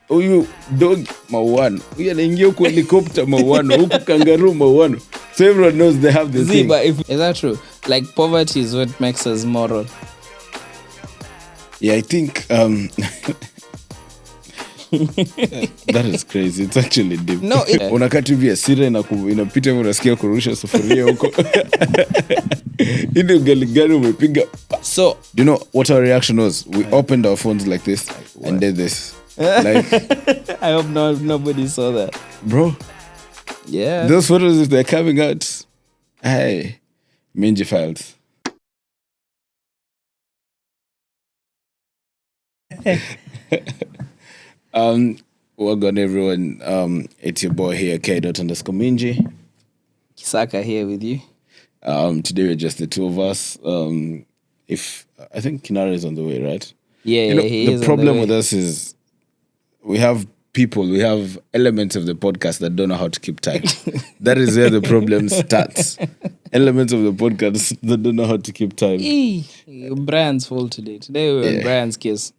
huyu dog mauano, huyu anaingia huku helicopter mauano, huku kangaroo mauano. So everyone knows they have this thing. But is that true? Like poverty is what makes us moral. Yeah, I think that is crazy. It's actually deep. No, unakaa tu hivi asira inapita hivi unasikia kurusha sufuria huko. Ile ugali gani umepiga. So, do you know what our reaction was? We opened our phones like this and did this. Like I hope nobody saw that. Bro. Yeah. Those photos, if they're coming out, hey, Minji Files. Welcome everyone. It's your boy here, K._Minji. Kisaka here with you. Today we're just the two of us. If I think Kinara is on the way, right? Yeah, the problem with us is we have elements of the podcast that don't know how to keep time. That is where the problem starts. Elements of the podcast that don't know how to keep time. Brian's fault today. Today we were in Brian's case.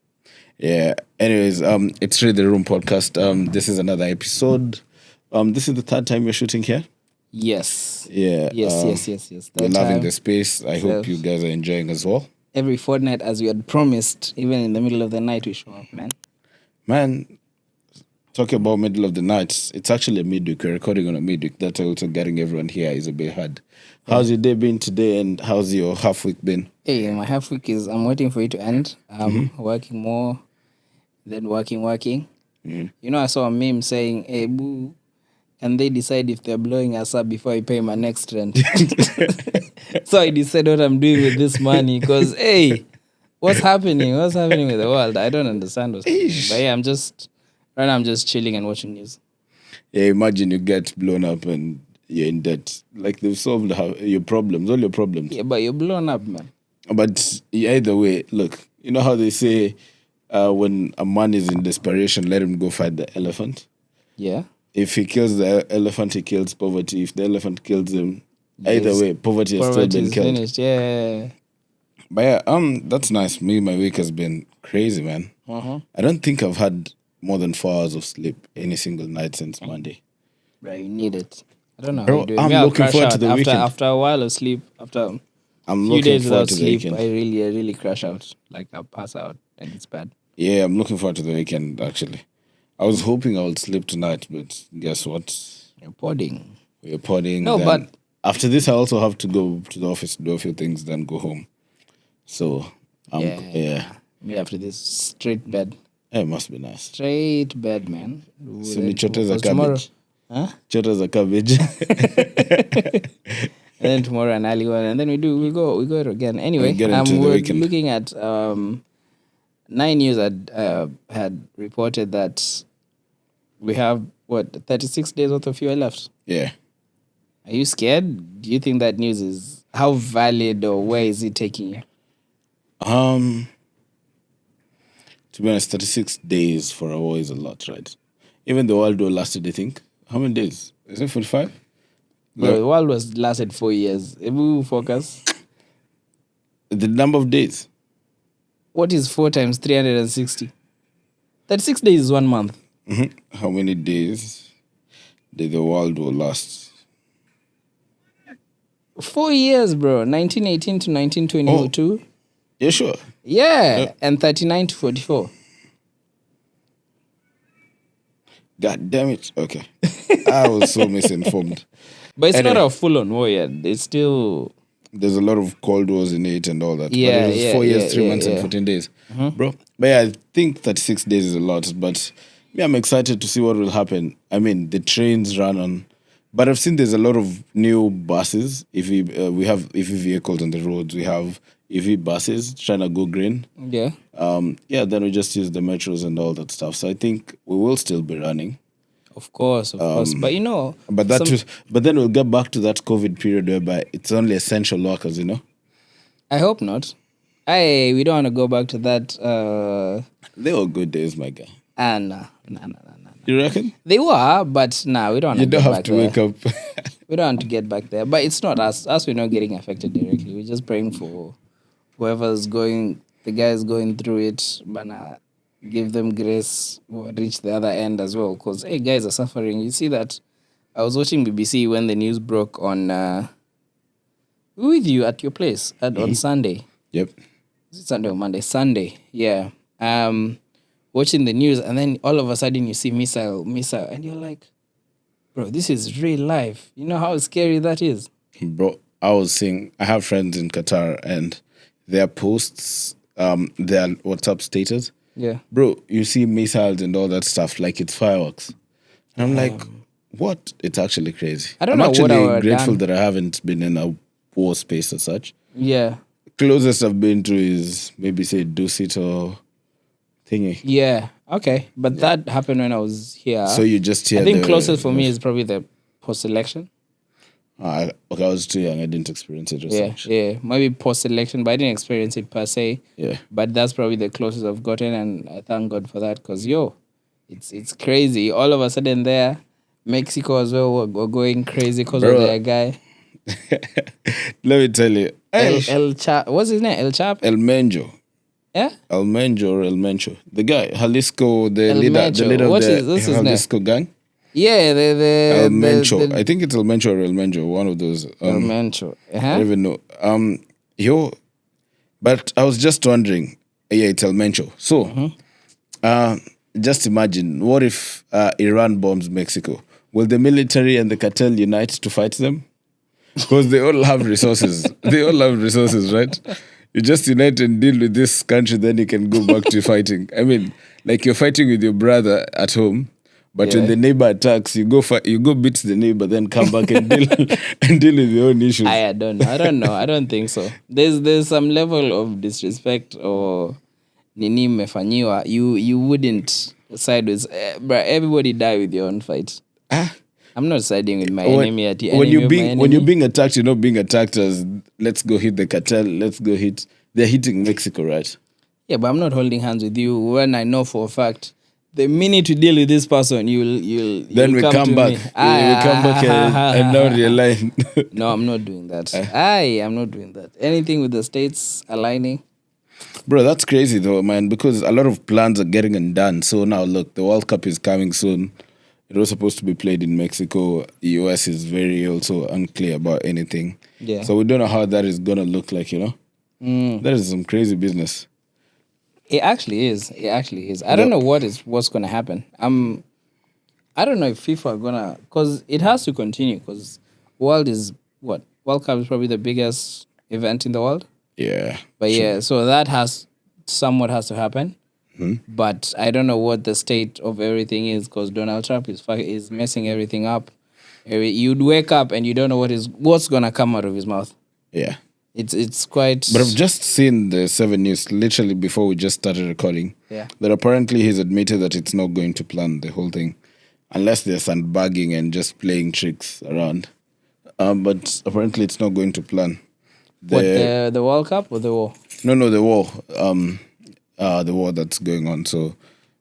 Yeah. Anyways, it's Read the Room podcast. This is another episode. This is the third time we're shooting here. Yes. Yeah. Yes. We're loving the space. I hope you guys are enjoying as well. Every fortnight, as we had promised, even in the middle of the night, we show up, man. Man, talking about middle of the night, it's actually a midweek. We're recording on a midweek. That's also getting everyone here is a bit hard. How's your day been today, and how's your half week been? Hey, my half week is, I'm waiting for it to end. I'm working more, then working. Mm-hmm. You know, I saw a meme saying, hey, boo, and they decide if they're blowing us up before I pay my next rent. So I decide what I'm doing with this money because, hey, what's happening? What's happening with the world? I don't understand what's happening. But yeah, I'm just chilling and watching news. Yeah, imagine you get blown up and you're in debt. Like they've solved your problems, all your problems. Yeah, but you're blown up, man. But either way, look, you know how they say when a man is in desperation, let him go fight the elephant? Yeah. If he kills the elephant, he kills poverty. If the elephant kills him, either way, poverty has still been killed. Finished. Yeah. But yeah, that's nice. My week has been crazy, man. I don't think I've had more than 4 hours of sleep any single night since Monday. Bro, you need it. I don't know Bro, how you do it. I'm looking forward to the weekend. After a while of sleep, after a few days without sleep, I really crash out. Like I pass out and it's bad. Yeah, I'm looking forward to the weekend, actually. I was hoping I would sleep tonight, but guess what? You're podding. We're podding. No, but after this, I also have to go to the office to do a few things, then go home. So, yeah. Me after this, straight bed. It must be nice. Straight bed, man. So we chota za cabbage. Huh? Chota za cabbage. And then tomorrow an early one, and then we go it again. Anyway, we're looking at 9 News had reported that we have 36 days worth of fuel left. Yeah. Are you scared? Do you think that news is how valid, or where is it taking you? To be honest, 36 days for a war is a lot, right? Even the World War lasted, I think. How many days? Is it 45? No, the world lasted 4 years. If we focus. The number of days. What is 4 times 360? 36 days is 1 month. Mm-hmm. How many days did the World War last? 4 years, bro. 1918 to 1922. Yeah, sure. Yeah, and 39 to 44. God damn it. Okay. I was so misinformed. But it's not a full-on war yet. It's still... There's a lot of Cold Wars in it and all that. Yeah, but it was 4 years, 3 months, and 14 days. Bro. But yeah, I think 36 days is a lot. But yeah, I'm excited to see what will happen. I mean, the trains run on... But I've seen there's a lot of new buses. We have EV vehicles on the roads. We have EV buses trying to go green. Yeah. Then we just use the metros and all that stuff. So I think we will still be running. Of course. But you know... But then we'll get back to that COVID period whereby it's only essential workers, you know? I hope not. We don't want to go back to that... They were good days, my guy. No. You reckon? They were, but we don't want to get back there. You don't have to wake up. We don't want to get back there. But it's not us. Us, we're not getting affected directly. We're just praying for whoever's going... The guys going through it, but give them grace, reach the other end as well. Because hey, guys are suffering. You see that? I was watching BBC when the news broke on with you at your place on Sunday. Yep. Is it Sunday or Monday? Sunday. Yeah. Watching the news, and then all of a sudden you see missile, and you're like, bro, this is real life. You know how scary that is? Bro, I was saying, I have friends in Qatar, and their posts, their WhatsApp status, Yeah. bro, you see missiles and all that stuff like it's fireworks. And I'm like, what? It's actually crazy. I don't I'm know what I actually would've grateful done. that I haven't been in a war space as such. Yeah. Closest I've been to is maybe say Dusit or thingy. Yeah. Okay. But that happened when I was here. So you just hear I think the- closest for me is probably the post-election. Okay, I was too young. I didn't experience it as Yeah, such. yeah. Maybe post-election, but I didn't experience it per se. Yeah. But that's probably the closest I've gotten, and I thank God for that. Because it's crazy. All of a sudden, there, Mexico as well were going crazy because of Bro. their guy Let me tell you. What's his name? El Chap. El Menjo. Yeah. El Menjo or El Mencho. The guy, Jalisco, the El leader Mencho. of What's the his name? Jalisco gang. Yeah. El Mencho. the I think it's El Mencho or El Menjo, one of those. El Mencho. I don't even know. But I was just wondering. Yeah, it's El Mencho. So, just imagine, what if Iran bombs Mexico? Will the military and the cartel unite to fight them? Because they all have resources. They all have resources, right? You just unite and deal with this country, then you can go back to fighting. I mean, like you're fighting with your brother at home, but when the neighbor attacks, you go beat the neighbor, then come back and deal with your own issues. I don't know. I don't think so. There's some level of disrespect or nini mefanyiwa. You wouldn't side with, bruh, everybody die with your own fight. I'm not siding with my enemy at the enemy. When you're being attacked, you're not being attacked as let's go hit the cartel, they're hitting Mexico, right? Yeah, but I'm not holding hands with you when I know for a fact the minute you deal with this person, Then we come back. We come back and now realign. No, I'm not doing that. I'm not doing that. Anything with the states aligning. Bro, that's crazy though, man, because a lot of plans are getting undone. So now look, the World Cup is coming soon. It was supposed to be played in Mexico. The US is very also unclear about anything. Yeah. So we don't know how that is gonna look like, you know? That is some crazy business. It actually is. I don't know what's gonna happen. I don't know if FIFA are gonna, because it has to continue, because World Cup is probably the biggest event in the world. Yeah. But yeah, so that has to happen. But I don't know what the state of everything is, because Donald Trump is messing everything up. You'd wake up and you don't know what's gonna come out of his mouth. Yeah. It's quite. But I've just seen the 7 News literally before we just started recording. Yeah. That apparently he's admitted that it's not going to plan the whole thing, unless they're sandbagging and just playing tricks around. But apparently it's not going to plan. The World Cup or the war? No, the war. The war that's going on. So,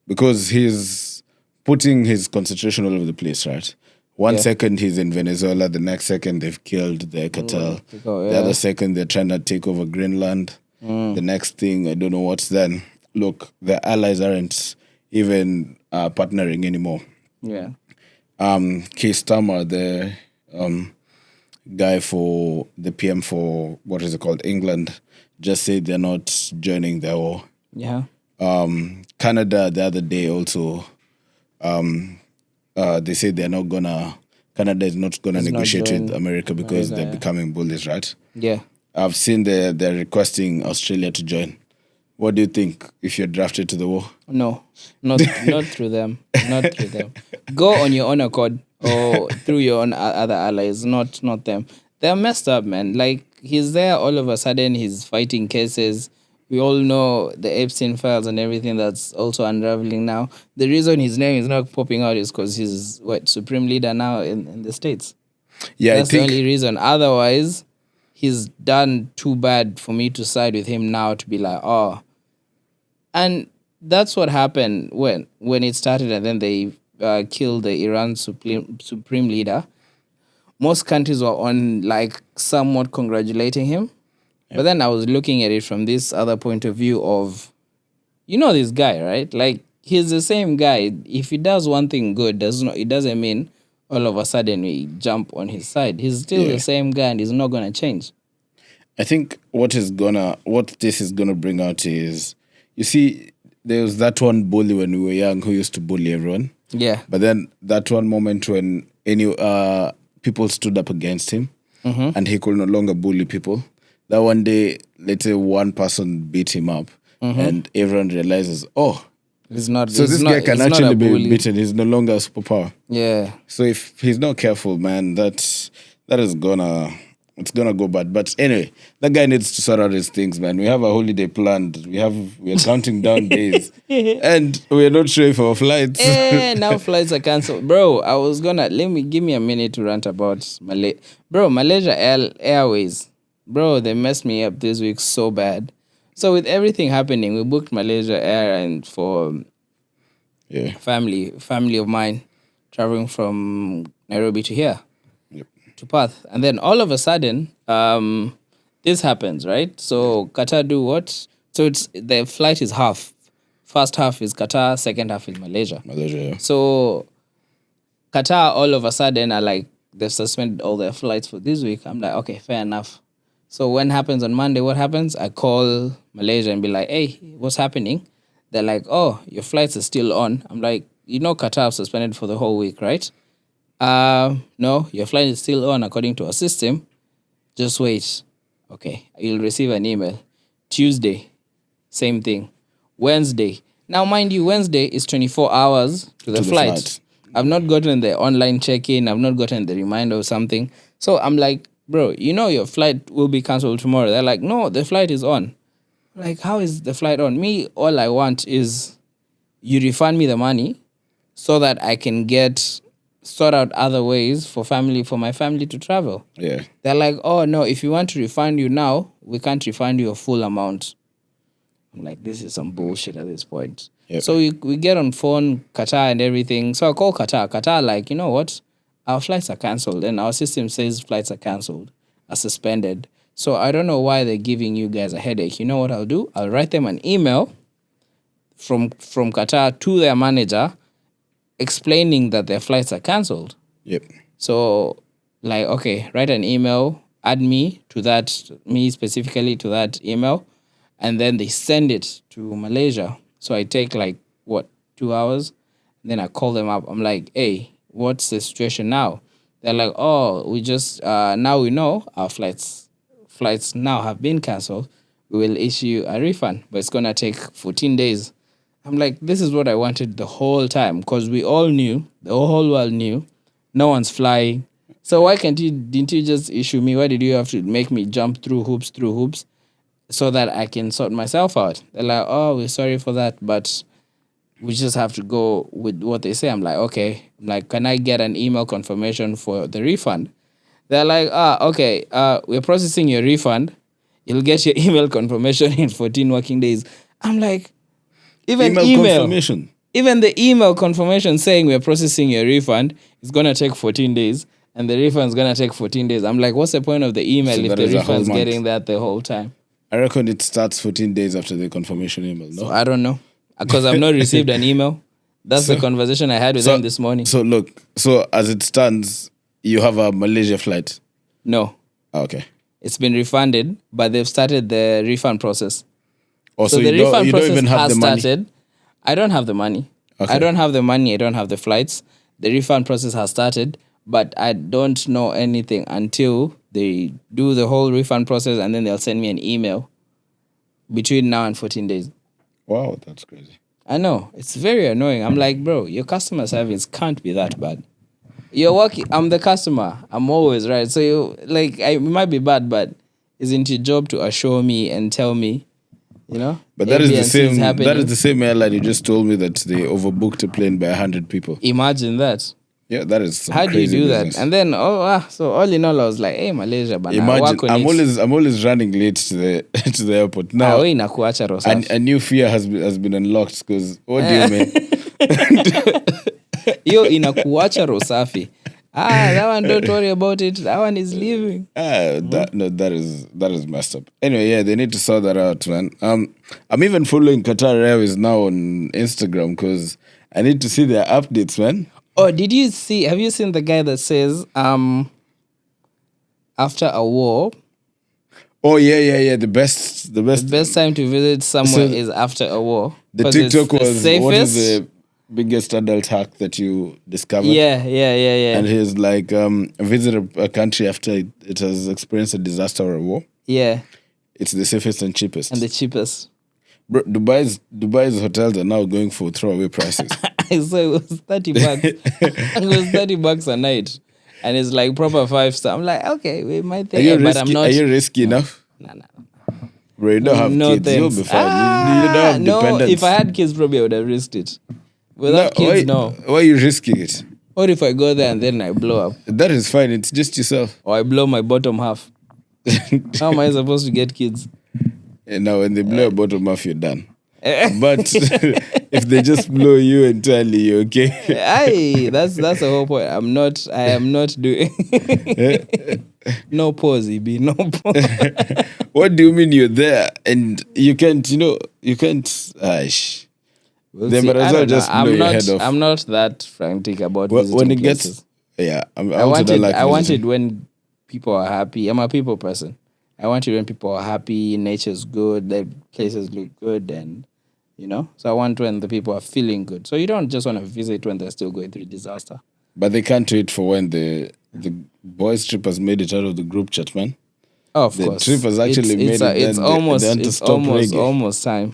because he's putting his concentration all over the place, right? One second he's in Venezuela, the next second they've killed the cartel. The other second they're trying to take over Greenland. The next thing, I don't know what's then. Look, the allies aren't even partnering anymore. Yeah. Keir Starmer, the guy for the PM for what is it called, England, just said they're not joining the war. Yeah. Canada the other day also, they say Canada is not gonna negotiate with America because they're becoming bullies, right? Yeah. I've seen they're requesting Australia to join. What do you think if you're drafted to the war? No, not through them. Not through them. Go on your own accord or through your own other allies, not them. They're messed up, man. Like, he's there, all of a sudden he's fighting cases. We all know the Epstein files and everything that's also unraveling now. The reason his name is not popping out is because he's supreme leader now in the States. Yeah, That's the only reason. Otherwise, he's done too bad for me to side with him now, to be like, oh. And that's what happened when it started, and then they killed the Iran supreme leader. Most countries were on, like, somewhat congratulating him. But then I was looking at it from this other point of view of, you know this guy, right? Like, he's the same guy. If he does one thing good, it doesn't mean all of a sudden we jump on his side. He's still the same guy, and he's not gonna change. I think what this is gonna bring out is, you see, there was that one bully when we were young who used to bully everyone. Yeah. But then that one moment when people stood up against him, and he could no longer bully people. That one day, let's say one person beat him up, and everyone realizes, It's not. so it's this not, guy can it's not actually a be bully. beaten. He's no longer a superpower. Yeah. So if he's not careful, man, that is it's gonna go bad. But anyway, that guy needs to sort out his things, man. We have a holiday planned. We're counting down days, and we're not sure if our flights. Now flights are cancelled, bro. I was gonna give me a minute to rant about Malaysia Airways, bro. They messed me up this week so bad. So with everything happening, we booked Malaysia Air and for family of mine traveling from Nairobi to here. To Perth, and then all of a sudden, this happens, right? So Qatar do what? So it's the flight is half. First half is Qatar, second half is Malaysia. Yeah. So Qatar all of a sudden are like, they've suspended all their flights for this week. I'm like, okay, fair enough. So when happens on Monday, what happens? I call Malaysia and be like, hey, what's happening? They're like, oh, your flights are still on. I'm like, Qatar have suspended for the whole week, right? No, your flight is still on according to our system. Just wait. Okay, you'll receive an email. Tuesday, same thing. Wednesday. Now, mind you, Wednesday is 24 hours to the flight. I've not gotten the online check-in. I've not gotten the reminder or something. So I'm like, bro, your flight will be cancelled tomorrow. They're like, no, the flight is on. Like, how is the flight on? Me, all I want is you refund me the money so that I can sort out other ways for my family to travel. Yeah. They're like, oh no, if you want to refund you now, we can't refund you a full amount. I'm like, this is some bullshit at this point. Yep. So we get on phone, Qatar and everything. So I call Qatar. Qatar like, you know what? Our flights are cancelled, and our system says flights are cancelled, are suspended. So I don't know why they're giving you guys a headache. You know what I'll do? I'll write them an email from Qatar to their manager explaining that their flights are cancelled. Yep. So, like, okay, write an email, add me specifically to that email, and then they send it to Malaysia. So I take 2 hours, and then I call them up. I'm like, hey, what's the situation now? They're like, oh, we just now we know our flights now have been cancelled. We will issue a refund, but it's gonna take 14 days. I'm like, this is what I wanted the whole time, because we all knew, the whole world knew, no one's flying. So why didn't you just issue me? Why did you have to make me jump through hoops so that I can sort myself out? They're like, oh, we're sorry for that, but we just have to go with what they say. I'm like, okay. I'm like, can I get an email confirmation for the refund? They're like, okay, we're processing your refund. You'll get your email confirmation in 14 working days. I'm like, even confirmation. Even the email confirmation saying we're processing your refund is going to take 14 days, and the refund's going to take 14 days. I'm like, what's the point of the email if the refund's getting that the whole time? I reckon it starts 14 days after the confirmation email, no? So I don't know, because I've not received an email. That's the conversation I had with them this morning. So look, as it stands, you have a Malaysia flight? No. Okay. It's been refunded, but they've started the refund process. So the refund process even have has the money? started. I don't have the money. Okay. I don't have the money. I don't have the flights. The refund process has started, but I don't know anything until they do the whole refund process, and then they'll send me an email between now and 14 days. Wow, that's crazy. I know. It's very annoying. I'm like, bro, your customer service can't be that bad. You're working. I'm the customer. I'm always right. So it might be bad, but isn't your job to assure me and tell me, But that is the same. That is the same airline you just told me that they overbooked a plane by 100 people. Imagine that. Yeah, that is some How do you crazy do business. that? And then so all in all, I was like, hey, Malaysia, but Imagine, I'm always running late to the airport now. A new fear has been unlocked because what do you mean? Hiyo inakuacha rosafi. That one, don't worry about it. That one is leaving. That is messed up. Anyway, yeah, they need to sort that out, man. I'm even following Qatar Airways now on Instagram because I need to see their updates, man. Oh, have you seen the guy that says, after a war, oh yeah, the best time to visit somewhere is after a war? The 'Cause TikTok it's the was, what is safest. the biggest adult hack that you discovered? Yeah. And he's like, visit a country after it has experienced a disaster or a war. Yeah, It's the safest and cheapest. and the cheapest. Bro, Dubai's hotels are now going for throwaway prices. So it was $30. It was $30 a night, and it's like proper 5-star. I'm like, okay, we might think, but I'm not. Are you risky enough? Nah. Bro, you don't have No kids. You'll thanks. be fine. You don't have No, dependents. if I had kids, probably I would have risked it. Without kids, no. Why are you risking it? What if I go there and then I blow up, That is fine. It's just yourself. or I blow my bottom half? How am I supposed to get kids? And now when they blow a bottom off, you're done. But if they just blow you entirely, you're okay. Aye, that's the whole point. I am not doing. No pause, EB. No pause. What do you mean you're there and you can't? We'll Then see. might as I well don't know. just blow your head off. I'm not that frantic about When visiting it gets, places. yeah, I want visiting. it when people are happy. I'm a people person. I want it when people are happy, nature's good, the places look good, and So I want when the people are feeling good. So you don't just want to visit when they're still going through disaster. But they can't wait for when the boys trip has made it out of the group chat, man. Oh, of The course, trip has actually made it. It's then almost they want to stop reggae. almost time.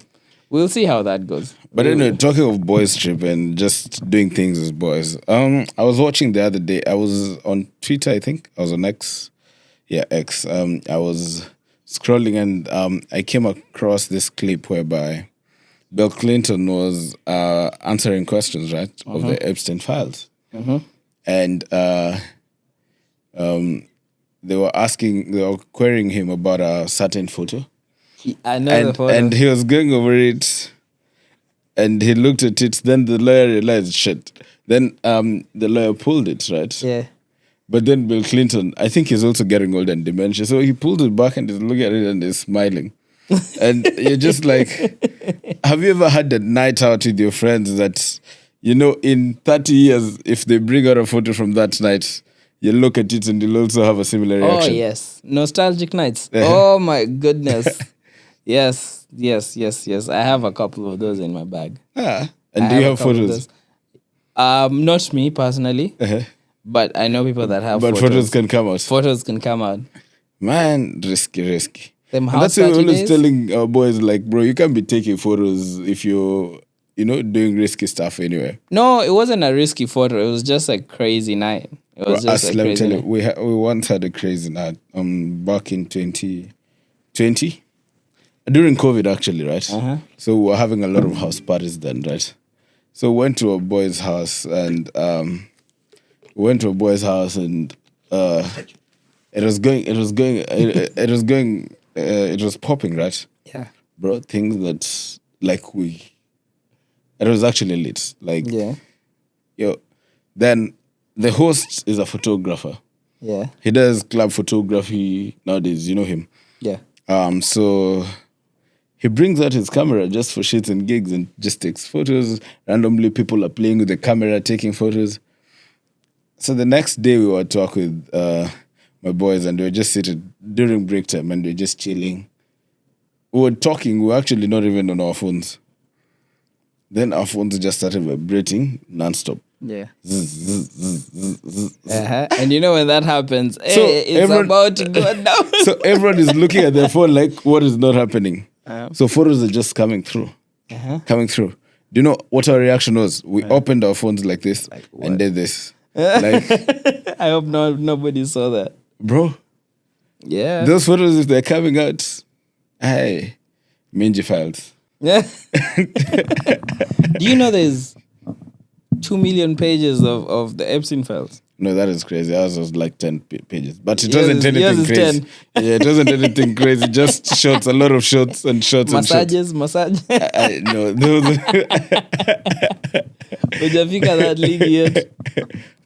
We'll see how that goes. But anyway, talking of boys trip and just doing things as boys. I was watching the other day. I was on Twitter, I think. I was on X. Yeah, X. I was scrolling and I came across this clip whereby Bill Clinton was answering questions, right, of the Epstein files. And they were querying him about a certain photo. I know the photo. And he was going over it and he looked at it. Then the lawyer realized, shit. Then the lawyer pulled it, right? Yeah. But then Bill Clinton, I think he's also getting old and dementia. So he pulled it back and he's looking at it and he's smiling. And you're just like, have you ever had a night out with your friends that, in 30 years, if they bring out a photo from that night, you look at it and you'll also have a similar reaction? Oh, yes. Nostalgic nights. Oh, my goodness. Yes. I have a couple of those in my bag. And do you have photos? Not me personally, but I know people that have But photos can come out. Photos can come out. Man, risky. Them And that's why house we're party always days. telling our boys, like, bro, you can't be taking photos if you're, doing risky stuff anyway. No, it wasn't a risky photo. It was just a crazy night. It was just a Let me crazy tell you, night. we once had a crazy night back in 2020. During COVID, actually, right? So we were having a lot of house parties then, right? So we went to a boy's house and it was popping, right? Yeah. Bro, things that it was actually lit. Like, Yeah. then the host is a photographer. Yeah. He does club photography nowadays, you know him. Yeah. So he brings out his camera just for shits and gigs and just takes photos. Randomly, people are playing with the camera, taking photos. So the next day, we were talking with my boys, and we were just sitting during break time, and we were just chilling. We were talking. We were actually not even on our phones. Then our phones just started vibrating nonstop. Yeah. Zzz, zzz, zzz, zzz, zzz, zzz. And when that happens, it's about to go down. So everyone is looking at their phone like, what is not happening? So photos are just coming through. Coming through. Do you know what our reaction was? We opened our phones like this and did this. Like, I hope nobody saw that. bro, Yeah. those photos, if they're coming out, hey, Minji Files. Yeah. Do you know there's 2 million pages of the Epstein files? No, that is crazy. Ours was like 10 pages. But it Yours wasn't is- yours anything is crazy. 10. Yeah, it wasn't anything crazy. Just shots, a lot of shots and shots and shots. Massage. No, those Hujafika that league yet.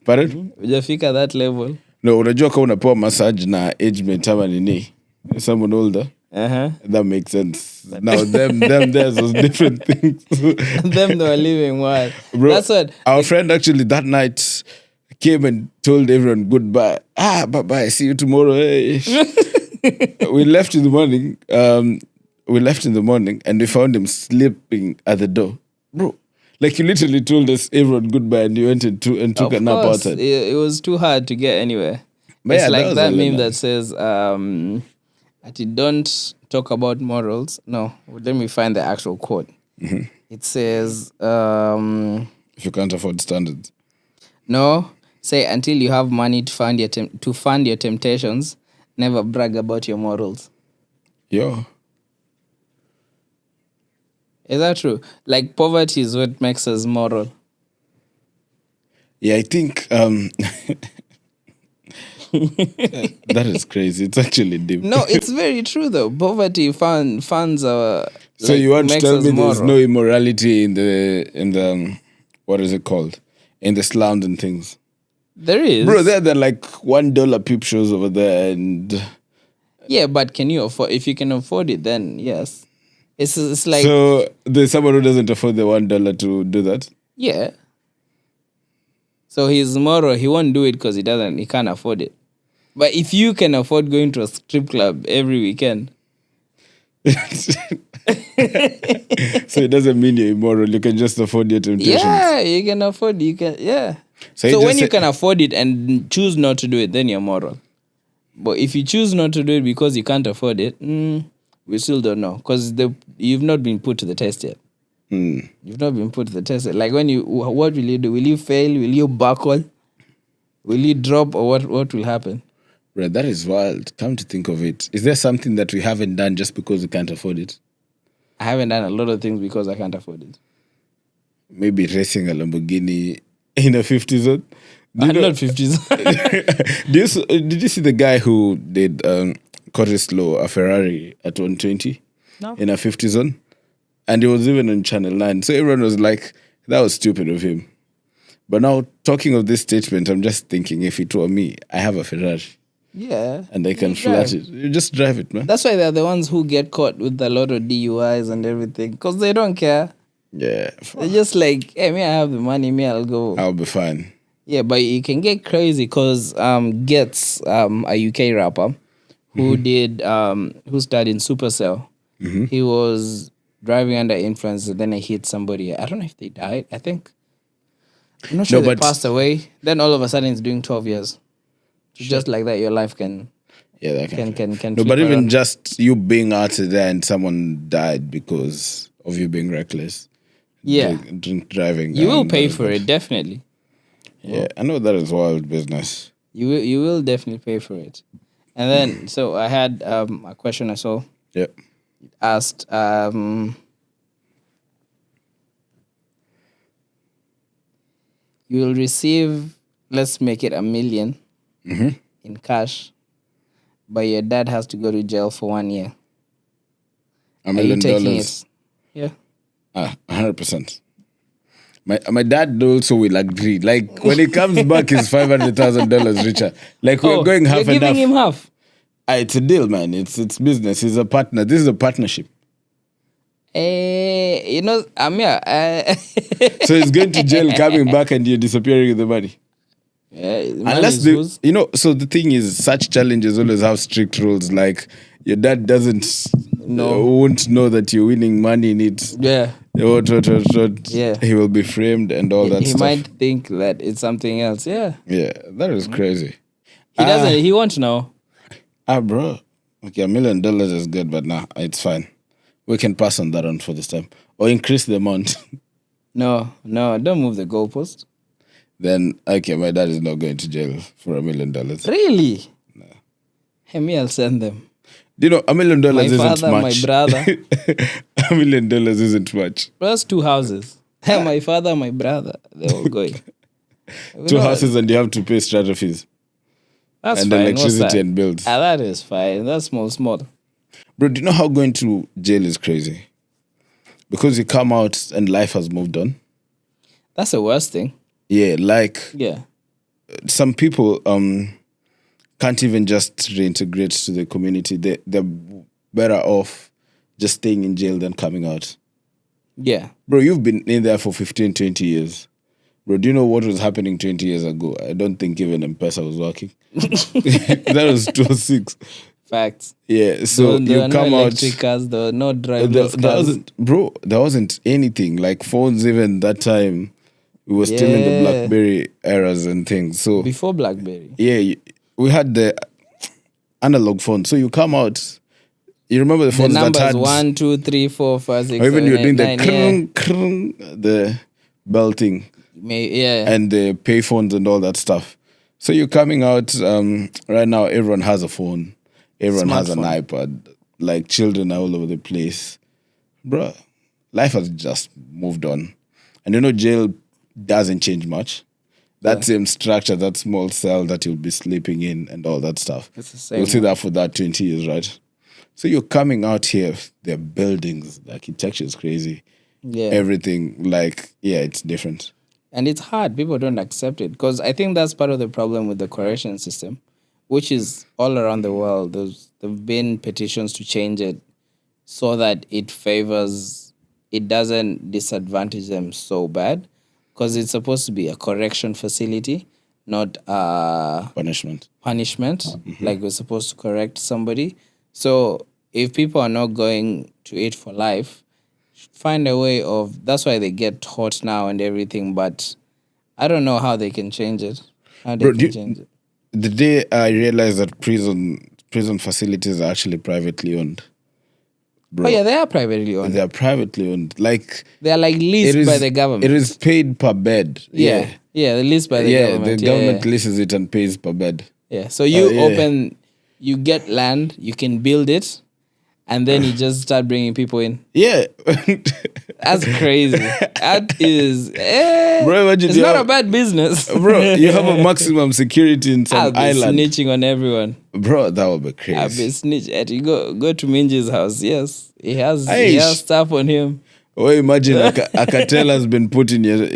Pardon? Ujafika that level. No, unajua kama unapewa massage na age mate ama nini, someone older. That makes sense. Now them there's those different things. Them they were living wild. Bro, That's what our friend actually that night came and told everyone goodbye. Bye. See you tomorrow. Hey. We left in the morning. And we found him sleeping at the door. Bro, like you literally told us everyone goodbye and you went and took a nap outside. It was too hard to get anywhere. But It's yeah, like that meme nice. that says, don't talk about morals. No, let me find the actual quote. It says, if you can't afford standards. no, say until you have money to fund your temptations, never brag about your morals. Yo. Is that true? Like poverty is what makes us moral. Yeah, I think that is crazy. It's actually deep. No, it's very true though. Poverty funds our. So you want to tell me there's no immorality in the what is it called? In the slums and things. There is. Bro, they're like $1 peep shows over there and yeah, but can you afford? If you can afford it, then yes. It's like so there's someone who doesn't afford the $1 to do that. yeah. So he's moral. He won't do it because he can't afford it. But if you can afford going to a strip club every weekend, So it doesn't mean you're immoral. You can just afford your temptations. yeah, you can afford. You can yeah. So when you can afford it and choose not to do it, then you're moral. But if you choose not to do it because you can't afford it, we still don't know because you've not been put to the test yet. You've not been put to the test yet. Like what will you do? Will you fail? Will you buckle? Will you drop? Or what will happen? Right, that is wild. Come to think of it. Is there something that we haven't done just because we can't afford it? I haven't done a lot of things because I can't afford it. Maybe racing a Lamborghini in a 50 zone? Not 50s. Did you see the guy who did Corislo, a Ferrari at 120 No. in a 50 zone? And he was even on Channel 9. So everyone was like, that was stupid of him. But now, talking of this statement, I'm just thinking, if it were me, I have a Ferrari. Yeah. And I can flat it. You just drive it, man. That's why they're the ones who get caught with a lot of DUIs and everything. Because they don't care. Yeah. They're just like, hey, me, I have the money, me, I'll go. I'll be fine. Yeah, but you can get crazy because Gets, a UK rapper, who who starred in Supercell. He was driving under influence, and then he hit somebody. I don't know if they died. I think. I'm not sure they passed away. Then all of a sudden, it's doing 12 years. Just like that, your life can. Yeah, that can. No, but even around. just you being out there and someone died because of you being reckless. Yeah. Drink driving. You will pay for it, definitely. Yeah, I know that is wild business. You will definitely pay for it. And then, so I had a question I saw. Yeah. It asked, you will receive, let's make it $1 million in cash, but your dad has to go to jail for 1 year. $1 million. Are you taking it? Yeah. 100%. My dad also will agree. Like when he comes back, he's $500,000 richer. Like we're going half you're and giving half. him half. It's a deal, man. It's business. He's a partner. This is a partnership. You know, So he's going to jail, coming back, and you're disappearing with the money. Unless so the thing is, such challenges always have strict rules. Like your dad won't know that you're winning money in it. Yeah. What. Yeah. He will be framed and all that He stuff. might think that it's something else. Yeah. Yeah, that is crazy. He doesn't. He won't know. Bro. Okay, $1 million is good, but nah, it's fine. We can pass on that one for this time. Or increase the amount. No, don't move the goalpost. Then, okay, my dad is not going to jail for $1 million. Really? No. Hey, me, I'll send them. Do you know, $1 million isn't father, much. my brother. $1 million isn't much. Plus 2 houses. Hey, my father, my brother. They're all going. 2 houses and you have to pay strata fees. That's and fine. electricity and bills. That is fine. That's small. Bro, do you know how going to jail is crazy? Because you come out and life has moved on. That's the worst thing. Yeah, like... Yeah. some people can't even just reintegrate to the community. They're better off just staying in jail than coming out. Yeah. Bro, you've been in there for 15, 20 years. Bro, do you know what was happening 20 years ago? I don't think even M-Pesa was working. That was 2006. Facts. Yeah, so There you were come no out. electric cars, there were no driverless cars. There wasn't anything. Like phones, even that time, we were still in the BlackBerry eras and things. So before BlackBerry. yeah, we had the analog phone. So you come out, you remember the phones numbers that had 1, 2, 3, 4, 5, 6, or even 7, you're 8, doing 9, the krung, the belting and the pay phones and all that stuff. So you're coming out right now. Everyone has a phone. Everyone has an iPad. Like children are all over the place, bro. Life has just moved on, and jail doesn't change much. That same structure, that small cell that you'll be sleeping in, and all that stuff. It's the same. You'll see that for that 20 years, right? So you're coming out here. There are buildings. The architecture is crazy. Yeah. Everything, it's different. And it's hard. People don't accept it because I think that's part of the problem with the correction system, which is all around the world. There've been petitions to change it so that it doesn't disadvantage them so bad, because it's supposed to be a correction facility, not a punishment. Mm-hmm. Like we're supposed to correct somebody. So if people are not going to it for life, find a way of. That's why they get taught now and everything. But I don't know how they can change it. Change it? The day I realized that prison facilities are actually privately owned. Bro, oh yeah, they are privately owned. They are privately owned. Like they are like leased by the government. It is paid per bed. Yeah, they're leased by the government. The government leases it and pays per bed. Yeah, so you get land, you can build it, and then you just start bringing people in. Yeah. That's crazy. That is... bro, it's not a bad business. Bro, you have a maximum security in some island. I'll be snitching on everyone. Bro, that would be crazy. I'll be snitching. You go to Minji's house. Yes, he has stuff on him. Oh, imagine a cartel has been put in your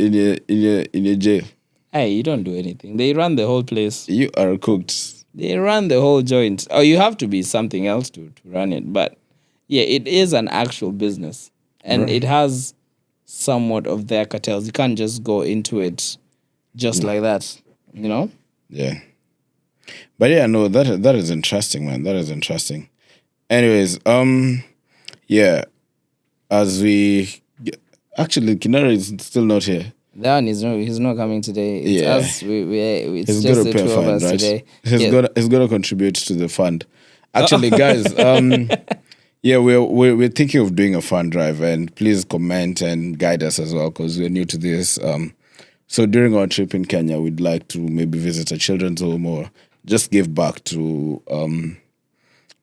jail. Hey, you don't do anything. They run the whole place. You are cooked. They run the whole joint. Or you have to be something else to run it. But yeah, it is an actual business. And it has somewhat of their cartels. You can't just go into it just like that, Yeah. But yeah, no, that is interesting, man. That is interesting. Anyways, yeah, as we... Actually, Kinara is still not here. That one he's not coming today. It's us. It's he's just the two of us right? today. He's gonna contribute to the fund. Actually, guys, yeah, we're thinking of doing a fund drive, and please comment and guide us as well, because we're new to this. So during our trip in Kenya, we'd like to maybe visit a children's home or just give back to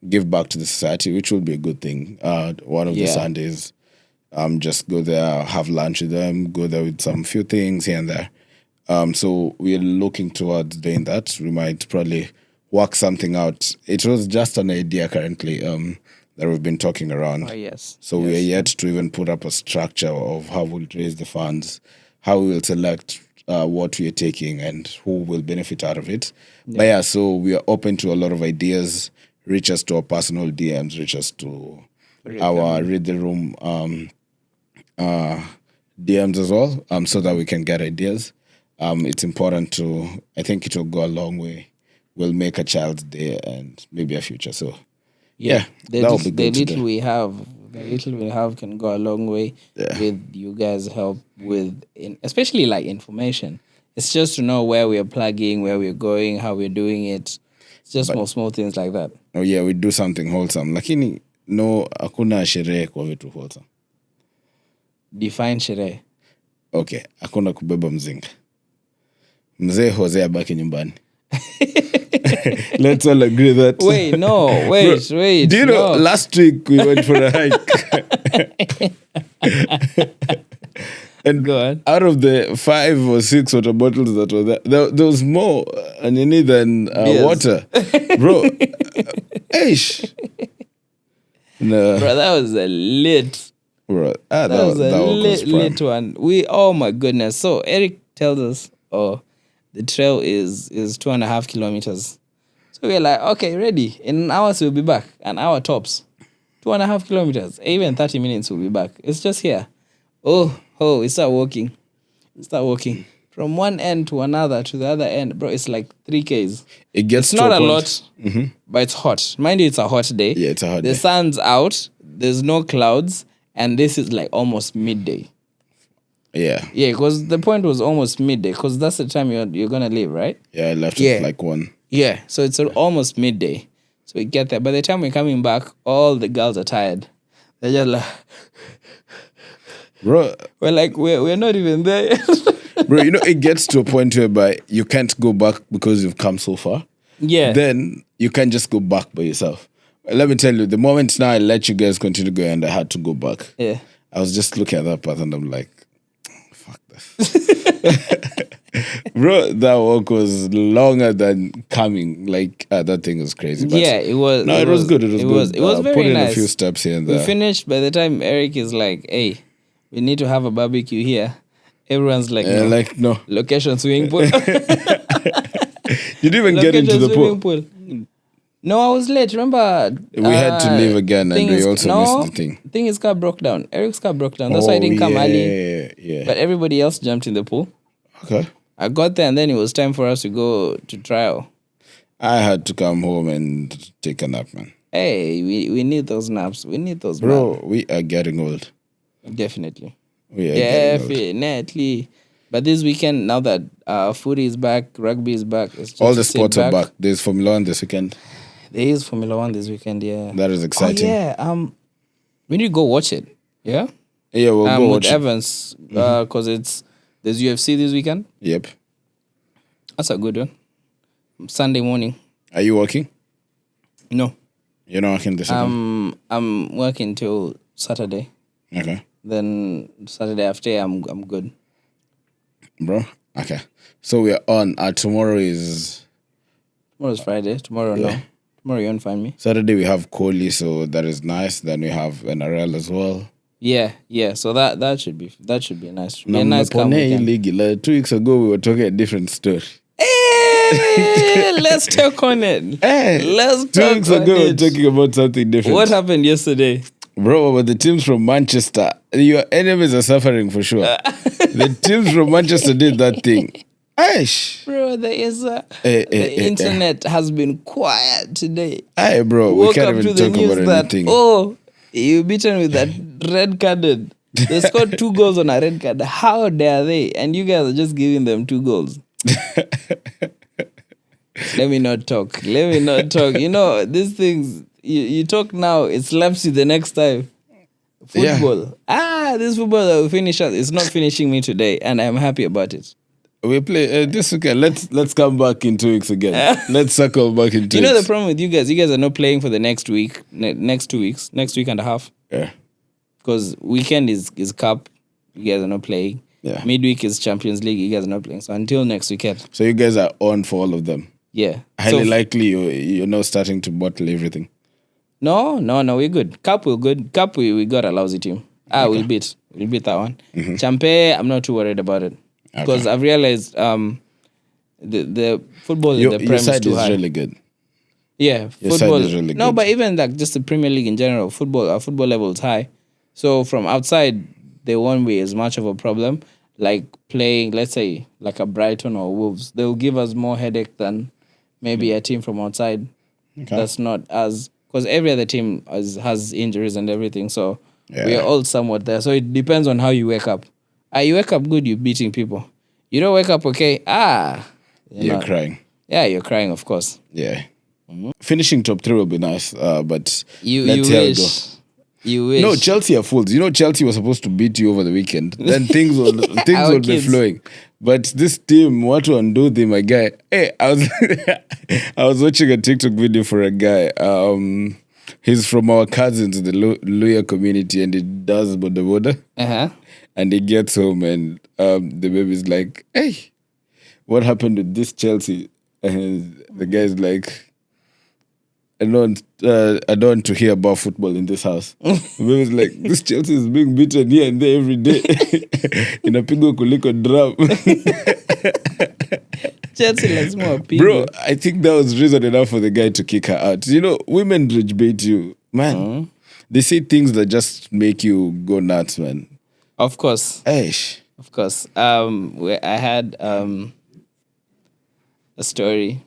the society, which would be a good thing. One of the Sundays, just go there, have lunch with them, go there with some few things here and there. So we're looking towards doing that. We might probably work something out. It was just an idea currently that we've been talking around. Oh, yes. So we are yet to even put up a structure of how we'll raise the funds, how we will select what we are taking and who will benefit out of it. Yeah. But yeah, so we are open to a lot of ideas. Reach us to our personal DMs, reach us to our Read the Room DMs as well, so that we can get ideas. It's important I think it will go a long way. We'll make a child's day and maybe a future. So yeah, the little we have can go a long way with you guys' help especially like information. It's just to know where we're plugging, where we're going, how we're doing it. It's just small things like that. Oh yeah, we do something wholesome. Lakini no, hakuna sherehe kwa vitu wholesome. Define sherehe. Okay, hakuna kubeba mzinga. Mzee Jose abaki nyumbani. Let's all agree that. Wait. Do you know, last week we went for a hike. And out of the 5 or 6 water bottles that were there was more than water. Bro, no. Bro, that was a lit. Bro, that was a lit one. Oh my goodness. So Eric tells us, the trail is 2.5 kilometers. So we're like, okay, ready. In an hour, so we'll be back. An hour tops. 2.5 kilometers. Even 30 minutes, we'll be back. It's just here. We start walking. From one end to another to the other end, bro, it's like 3Ks. It's not a lot, but it's hot. Mind you, it's a hot day. Yeah, it's a hot day. The sun's out. There's no clouds. And this is like almost midday. Yeah. Yeah, because the point was almost midday, because that's the time you're going to leave, right? Yeah, I left at like 1. Yeah, so it's almost midday. So we get there. By the time we're coming back, all the girls are tired. They're just like... Bro. We're like, we're not even there yet. Bro, it gets to a point whereby you can't go back because you've come so far. Yeah. Then you can't just go back by yourself. Let me tell you, the moment now I let you guys continue going and I had to go back. Yeah. I was just looking at that path and I'm like, fuck this. Bro, that walk was longer than coming. Like, that thing was crazy. But yeah, it was. No, it was good. It was good. It was very put in nice. a few steps here and there. We finished by the time Eric is like, hey, we need to have a barbecue here. Everyone's like, no. Location swimming pool. You didn't even get into the pool. No, I was late. Remember? We had to leave again and we also missed the thing. His car broke down. Eric's car broke down. That's why I didn't come early. Yeah. But everybody else jumped in the pool. Okay. I got there and then it was time for us to go to trial. I had to come home and take a nap, man. Hey, we need those naps. We need those, bro, man. we are getting old. Definitely. We are getting old. Definitely. But this weekend, now that footy is back, rugby is back. It's just all the sports are back. There's Formula 1 this weekend. There is Formula 1 this weekend, yeah. That is exciting. Oh, yeah. We need to go watch it. Yeah? Yeah, we'll go watch with Evans, because there's UFC this weekend. Yep. That's a good one. Sunday morning. Are you working? No. You're not working this weekend? I'm working till Saturday. Okay. Then Saturday after, I'm good. Bro, okay. So we're on. Tomorrow's Friday. Tomorrow, no. Tomorrow you won't find me. Saturday we have Kohli, so that is nice. Then we have NRL as well. Yeah. So that should be nice. Should be a nice calm weekend. League. Like 2 weeks ago we were talking a different story. Hey, let's talk on it. Hey, let's talk 2 weeks on ago we were it. talking about something different. What happened yesterday? Bro, but the teams from Manchester, your enemies are suffering for sure. The teams from Manchester did that thing. Aish. Bro, there is the internet has been quiet today. Aye, bro, we can't even talk about anything. You beaten with that red carded. They scored 2 goals on a red card. How dare they? And you guys are just giving them 2 goals. Let me not talk. You know, these things, you talk now, it slaps you the next time. Football. Yeah. This football that we finish out, it's not finishing me today, and I'm happy about it. We play this weekend. Let's come back in 2 weeks again. Let's circle back in 2 weeks. You know the problem with you guys? You guys are not playing for the next week, next 2 weeks, next week and a half. Yeah. Because weekend is cup. You guys are not playing. Yeah. Midweek is Champions League. You guys are not playing. So until next weekend. So you guys are on for all of them. Yeah. Highly likely you're now starting to bottle everything. No, we're good. Cup, we're good. Cup, we got a lousy team. We'll beat that one. Mm-hmm. Champe, I'm not too worried about it. Because I've realized the football in the Premier is too high. Really good. Yeah, your football is really good. No, but even like just the Premier League in general, our football level is high. So from outside, they won't be as much of a problem. Like playing, let's say, like a Brighton or Wolves, they'll give us more headache than maybe a team from outside. Okay. That's not as, because every other team has injuries and everything. So we are all somewhat there. So it depends on how you wake up. You wake up good, you're beating people. You don't wake up okay, you're crying. Yeah, you're crying, of course. Yeah. Mm-hmm. Finishing top 3 will be nice, but let's see how it go. You wish. No, Chelsea are fools. You know, Chelsea was supposed to beat you over the weekend. Then things will be flowing. But this team, what to undo them, my guy? Hey, I was watching a TikTok video for a guy. He's from our cousins in the Luya community, and he does boda. And he gets home, and the baby's like, "Hey, what happened with this Chelsea?" And the guy's like, I don't want to hear about football in this house. The baby's like, this Chelsea is being beaten here and there every day. Inapigwa kuliko drum. Chelsea lazima wapigwe. Bro, I think that was reason enough for the guy to kick her out. You know, women rage bait you. Man, they say things that just make you go nuts, man. Of course. Eish. Of course. I had a story.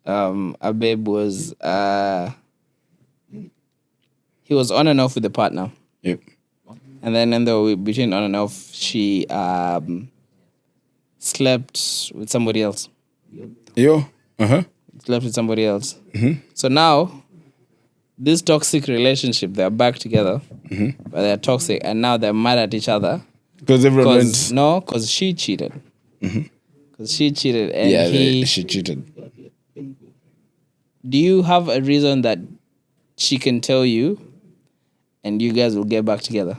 A babe was he was on and off with the partner. Yep. And then between on and off, she slept with somebody else. Slept with somebody else. So now, this toxic relationship, they're back together, but they're toxic, and now they're mad at each other. Because everyone went... No, because she cheated. Because she cheated, and she cheated. Do you have a reason that she can tell you, and you guys will get back together?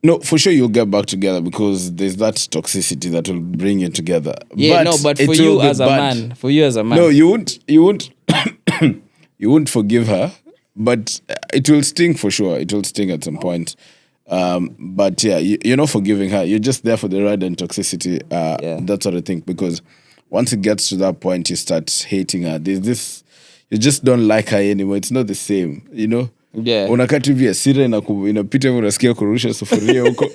No, for sure you'll get back together because there's that toxicity that will bring you together. Yeah, but for you as a man, no, you won't, you won't forgive her, but it will sting for sure. It will sting at some point. But yeah, you're not forgiving her. You're just there for the ride and toxicity, that sort of thing. Because once it gets to that point, you start hating her. There's this, you just don't like her anymore. It's not the same, you know. Yeah. Unakati hivi hasira inapita hivi unasikia kurusha sufuria huko.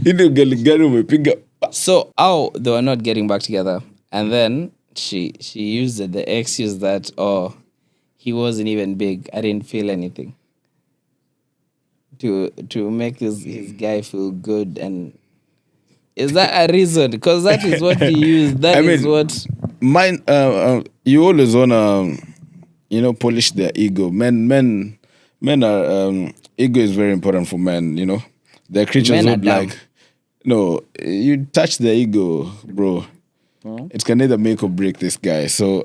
Ile ugali gani umepiga. So they were not getting back together, and then she used the excuse that he wasn't even big. I didn't feel anything. To make his guy feel good, and is that a reason? Because that is what he used. That is what mine. You always wanna. Polish their ego. Men are ego is very important for men. You know, they're creatures who like. No, you touch their ego, bro. It can either make or break this guy. So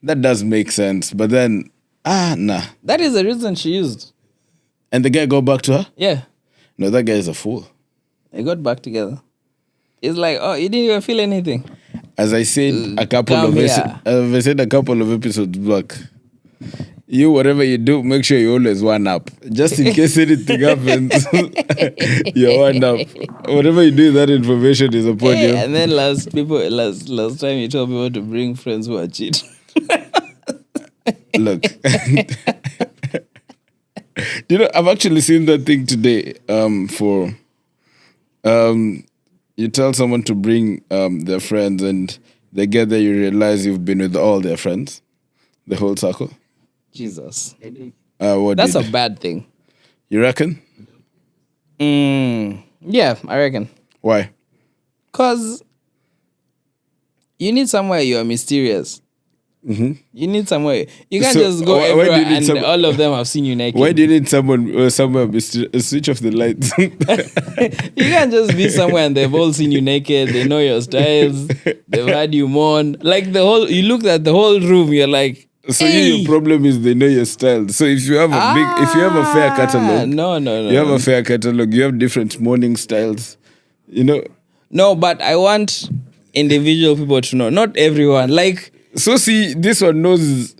that does make sense. But then nah. That is the reason she used. And the guy got back to her? Yeah. No, that guy is a fool. They got back together. It's like, you didn't even feel anything. As I said a couple of episodes back, you, whatever you do, make sure you always one up. Just in case anything happens, you're one up. Whatever you do, that information is upon you. And then last time you told people to bring friends who are cheating. Look. I've actually seen that thing today. You tell someone to bring their friends, and they get there, you realize you've been with all their friends, the whole circle. Jesus. That's a bad thing. You reckon? Yeah, I reckon. Why? Because you need somewhere you are mysterious. You need somewhere. You can't just go everywhere and all of them have seen you naked. Why do you need someone somewhere mysterious? Switch off the lights. You can't just be somewhere and they've all seen you naked. They know your styles. They've had you mourn. Like you looked at the whole room. You're like, so your problem is they know your style. So if you have if you have a fair catalog, no. You have a fair catalog. You have different mourning styles. No, but I want individual people to know. Not everyone. Like. So see, this one knows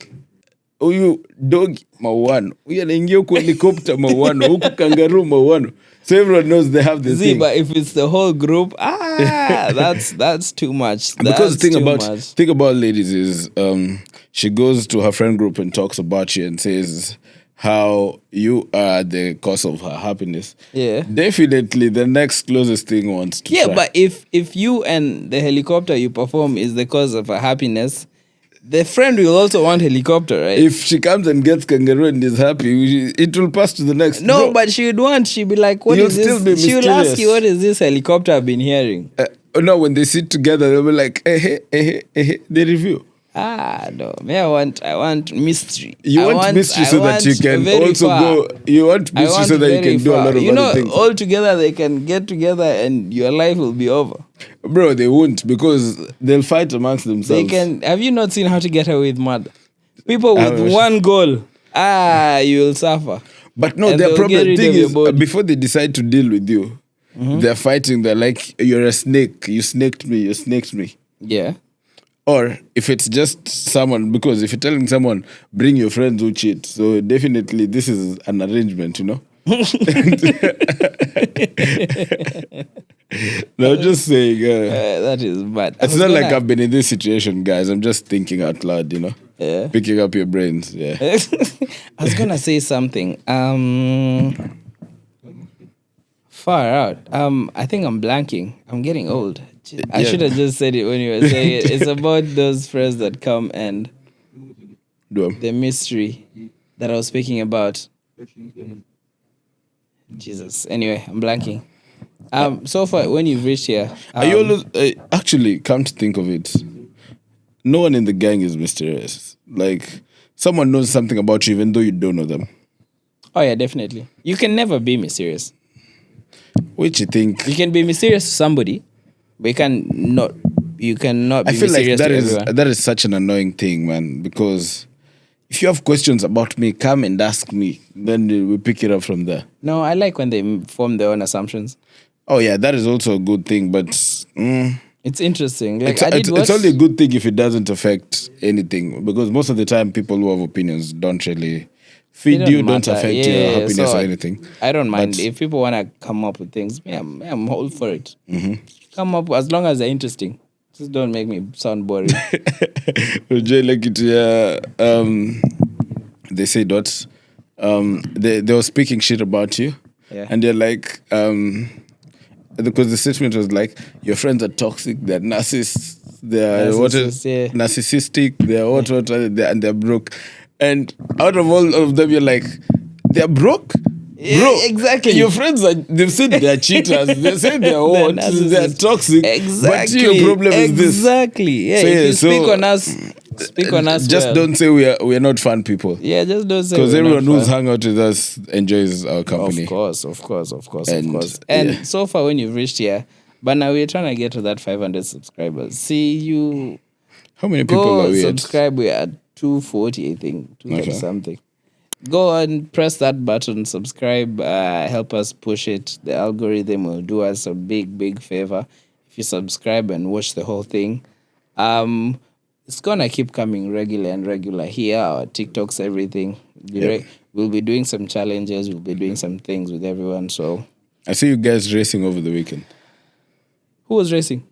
huyu dog mauano, huyu anaingia huku helicopter mauano, huku kangaroo mauano. So everyone knows they have this thing. But if it's the whole group, that's too much. Because the thing about ladies is she goes to her friend group and talks about you and says how you are the cause of her happiness. Yeah. Definitely the next closest thing wants to try. But if you and the helicopter you perform is the cause of her happiness, the friend will also want helicopter, right? If she comes and gets kangaroo and is happy, it will pass to the next. No, but she'd be like, what is this? She will ask you, what is this helicopter I've been hearing? No, when they sit together, they'll be like, they review. No. I want mystery. You want mystery so that you can also go. You want mystery so that you can do a lot of other things. All together they can get together and your life will be over. Bro, they won't because they'll fight amongst themselves. They can. Have you not seen How to Get Away with Murder? People with one goal. You will suffer. But no, their problem thing is before they decide to deal with you, they're fighting. They're like, you're a snake. You snaked me. You snaked me. Yeah. Or if it's just someone, because if you're telling someone, bring your friends who cheat, so definitely this is an arrangement, No, just saying. That is bad. It's not like I've been in this situation, guys. I'm just thinking out loud, Yeah. Picking up your brains. Yeah. I was gonna say something. Far out. I think I'm blanking. I'm getting old. I should have just said it when you were saying it. It's about those friends that come and the mystery that I was speaking about. Jesus. Anyway, I'm blanking. So far, when you've reached here, Are you always, actually, come to think of it, no one in the gang is mysterious. Like, someone knows something about you even though you don't know them. Oh yeah, definitely. You can never be mysterious. Which you think? You can be mysterious to somebody, but you cannot be I feel like mysterious to everyone. that is such an annoying thing, man, because if you have questions about me, come and ask me. Then we pick it up from there. No, I like when they form their own assumptions. Oh yeah, that is also a good thing, but it's interesting. Like it's only a good thing if it doesn't affect anything, because most of the time people who have opinions don't really feed you, don't affect your happiness or anything. I don't mind if people want to come up with things. I'm all for it. Come up as long as they're interesting. Just don't make me sound boring. They say what? They were speaking shit about you, and they're like, because the statement was like, your friends are toxic, they're narcissists, they're narcissistic, they're and they're broke. And out of all of them, you're like, they're broke? Bro, exactly. Your friends they've said they're cheaters, they say they're what? They're toxic. Exactly. But your problem is this. Exactly. Yeah, if you speak on us, speak on us. Just don't say we're not fun people. Yeah, just don't say. Because everyone who's hung out with us enjoys our company. Of course. And so far, when you've reached here, but now we're trying to get to that 500 subscribers. See you. How many people are we subscribe? We're at 240, I think, 230 something. Go and press that button, subscribe, help us push it. The algorithm will do us a big favor if you subscribe and watch the whole thing. It's gonna keep coming regular here, our TikToks, everything. We'll be doing some challenges, we'll be doing some things with everyone. So I see you guys racing over the weekend. Who was racing?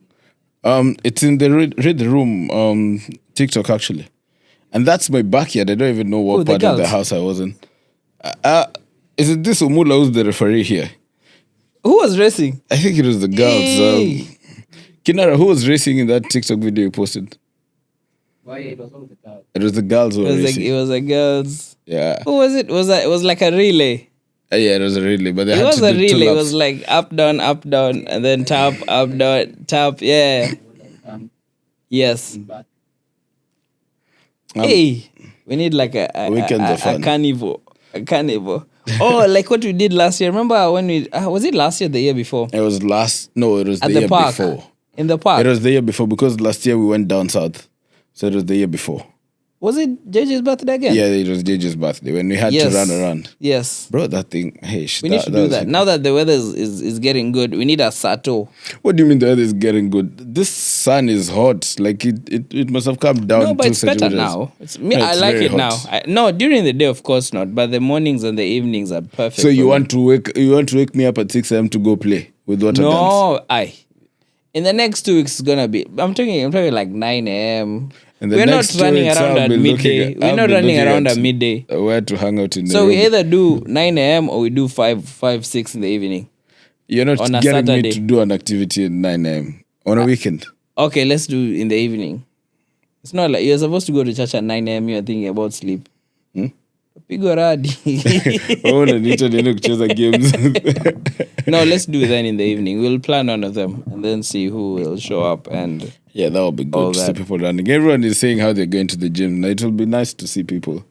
It's in the Read the Room TikTok actually. And that's my backyard. I don't even know what part of the house I was in. Is it this Umula who's the referee here? Who was racing? I think it was the girls. Kinara, who was racing in that TikTok video you posted? Why it was all the girls. It was the girls who were racing. It was the girls. Yeah. Who was it? It was like a relay. Yeah, it was a relay, but it was a relay. It was like up, down, and then tap, up, down, tap. Yeah. Yes. Hey, we need like a carnival. A carnival. Oh, like what we did last year. Remember when we... was it last year or the year before? It was the year park. Before. In the park? It was the year before because last year we went down south. So it was the year before. Was it JJ's birthday again? Yeah, it was JJ's birthday when we had to run around. Yes. Bro, that thing, hey, we need to do that. Now that the weather is getting good, we need a sato. What do you mean the weather is getting good? This sun is hot. Like it must have come down. No, but it's better now. I like it hot. Now. During the day, of course not. But the mornings and the evenings are perfect. So you want to wake me up at 6 a.m. to go play with water guns? No, in the next 2 weeks, it's gonna be. I'm talking like 9 a.m. We're not running around at midday. We're not running around at midday. Where to hang out in the So room. we either do 9 a.m. or we do 6 in the evening. You're not on a getting Saturday. me to do an activity at 9 a.m. on a weekend. Okay, let's do in the evening. It's not like you're supposed to go to church at 9 a.m. You're thinking about sleep. Pigo radi. Games. No, let's do then in the evening. We'll plan one of them and then see who will show up and... Yeah, that would be good to see people running. Everyone is saying how they're going to the gym. It will be nice to see people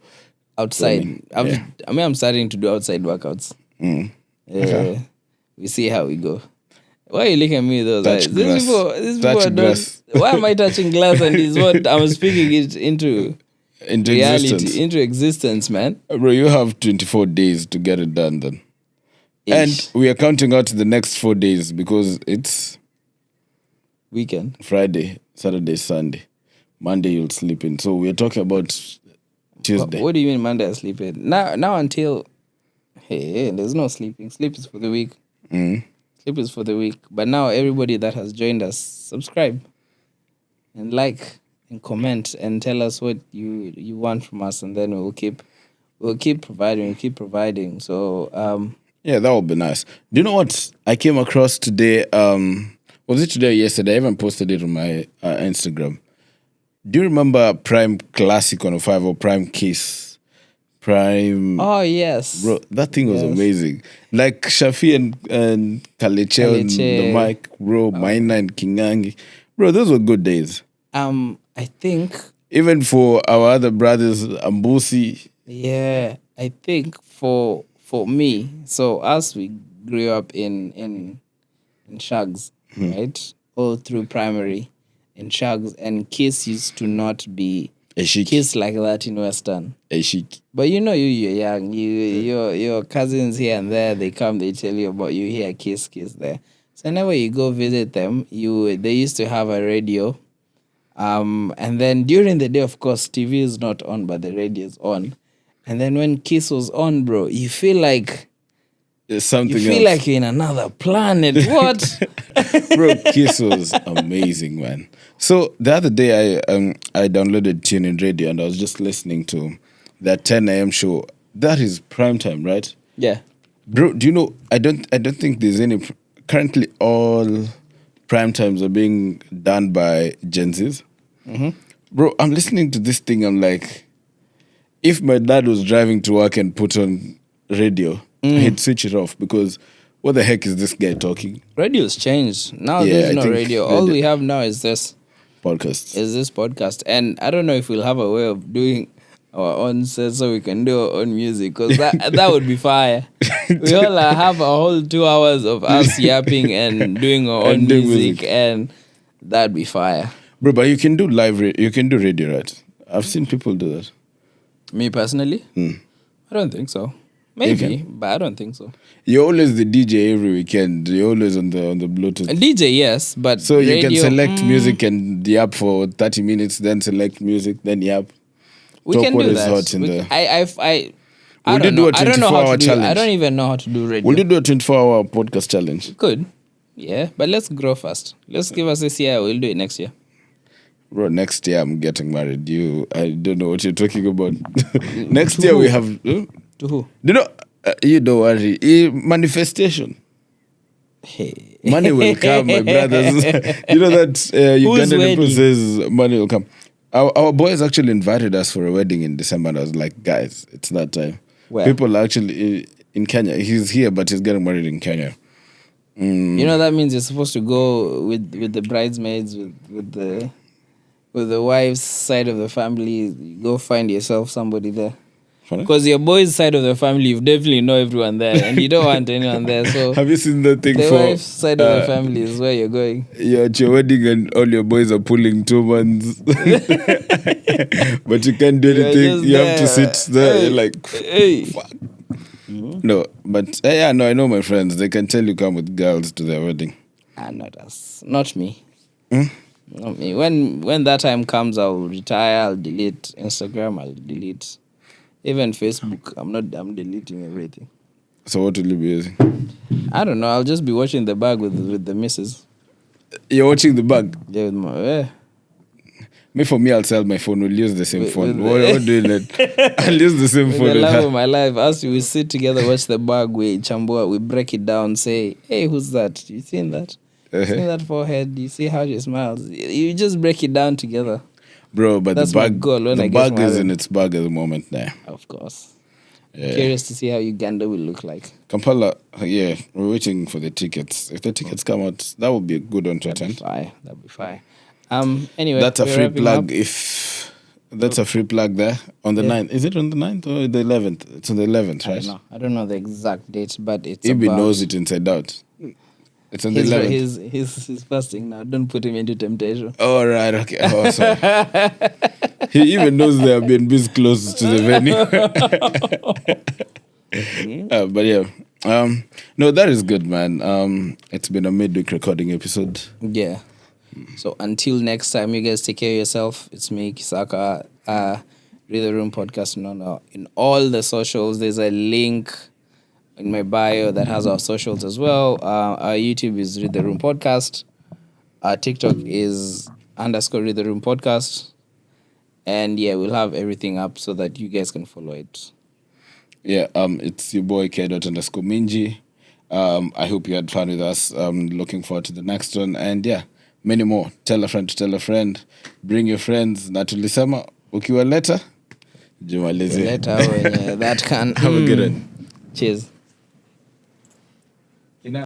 outside. I'm starting to do outside workouts. We see how we go. Why are you looking at me though? These people don't. Why am I touching glass and is what I'm speaking it into reality, existence. into existence, man? Bro, you have 24 days to get it done then. And we are counting out the next 4 days because it's weekend. Friday, Saturday, Sunday. Monday you'll sleep in. So we're talking about Tuesday. What do you mean Monday I sleep in? Now until... Hey, there's no sleeping. Sleep is for the week. Clip is for the week. But now everybody that has joined us, subscribe and like and comment and tell us what you want from us, and then we'll keep providing. So Yeah, that would be nice. Do you know what I came across today? Was it today or yesterday? I even posted it on my Instagram. Do you remember Prime Classic 105 or Prime Kiss? Prime. oh yes, Bro, that thing was Yes. amazing. Like Shafi and Kaleche on the Kaleche. mic, bro, Maina and Kingangi. Bro, those were good days. I think Even for our other brothers, Ambusi. yeah, I think for me, so as we grew up in Shags, right? All through primary in Shags, and Kiss used to not be Eshik. Kiss like that in Western. Eshik. But you're young. Your cousins here and there, they come, they tell you about you here, Kiss there. So whenever you go visit them, they used to have a radio. And then during the day, of course, TV is not on, but the radio is on. And then when Kiss was on, bro, you feel like It's something you feel else. like you're in another planet. What? Bro, Kiss was amazing, man. So the other day, I downloaded TuneIn Radio and I was just listening to that 10 a.m. show. That is prime time, right? Yeah. Bro, do you know? I don't think there's any. Currently, all prime times are being done by Gen Zs. Bro, I'm listening to this thing. I'm like, if my dad was driving to work and put on radio, he'd switch it off because what the heck is this guy talking? Radio's changed. Now Yeah, there's I no think radio. All radio- we have now is this. Podcasts. Is this podcast. And I don't know if we'll have a way of doing our own set so we can do our own music, because that would be fire. We all have a whole 2 hours of us yapping and doing our own And doing music, music. and that'd be fire. Bro, but you can do you can do radio, right? I've seen people do that. Me personally, I don't think so. Maybe, but I don't think so. You're always the DJ every weekend. You're always on the Bluetooth. A DJ, yes, but So you can radio, select music and yap for 30 minutes, then select music, then yap. we talk can what do is that. hot in We- the- I Will you don't do know. a I don't know how 24-hour to do. I challenge? don't even know how to do radio. Will you do a 24-hour podcast challenge? Could, yeah, but let's grow first. Let's give us this year. We'll do it next year. Bro, next year I'm getting married. I don't know what you're talking about. Next year we have... To who? You know, you don't worry. Manifestation. Hey. Money will come, my brothers. You know that Ugandan wedding? people says money will come. Our boys actually invited us for a wedding in December, and I was like, guys, it's that time. Where? People are actually in Kenya. He's here, but he's getting married in Kenya. You know that means you're supposed to go with the bridesmaids, with the wife's side of the family. You go find yourself somebody there. Funny? Because your boys' side of the family, you definitely know everyone there, and you don't want anyone there. So Have you seen that thing the for wife's side of the family is where you're going. you're at your wedding and all your boys are pulling 2 months, but you can't do You're anything. just You have to there. sit there. Hey. You're like, Hey. fuck. No, but yeah, no, I know my friends. They can tell you come with girls to their wedding. Not us. Not me. Not me. When that time comes, I'll retire. I'll delete Instagram. I'll delete even Facebook. I'm deleting everything. So what will you be using? I don't know. I'll just be watching the bag with the missus. You're watching the bag. Yeah, with my For me, I'll sell my phone. We'll use the same With- phone. with What do you let? I'll use the same with phone. the with love her. of my life. As we sit together, watch the bag, we chambua, we break it down. Say, hey, who's that? You seen that? Uh-huh. See that forehead? You see how she smiles? You just break it down together. Bro, but That's the my bag, goal when I the get bag is married. in its bag at the moment now. Of course. Yeah. Curious to see how Uganda will look like. Kampala, yeah, we're waiting for the tickets. If the tickets come out, that would be a good one to attend. That'd be fine. Anyway, That's a we're free wrapping plug. up. If that's a free plug there on the Yeah. 9th. Is it on the 9th or the 11th? It's on the 11th, right? I don't know the exact date, but it's Ibi about... knows it inside out. It's on the 11th. He's fasting now. Don't put him into temptation. Oh, right, okay. Oh, sorry. He even knows they have been this close to the venue. But yeah. No, that is good, man. It's been a midweek recording episode. Yeah. So until next time, you guys take care of yourself. It's me, Kisaka. Read the Room Podcast. In all the socials, there's a link in my bio that has our socials as well. Our YouTube is Read the Room Podcast. Our TikTok is _Read the Room Podcast. And yeah, we'll have everything up so that you guys can follow it. Yeah, it's your boy K._Minji. I hope you had fun with us. Looking forward to the next one. And yeah, many more. Tell a friend to tell a friend. Bring your friends. Na tulisema ukiwa leta jumalizie. Later, that can. Have a good one. Cheers.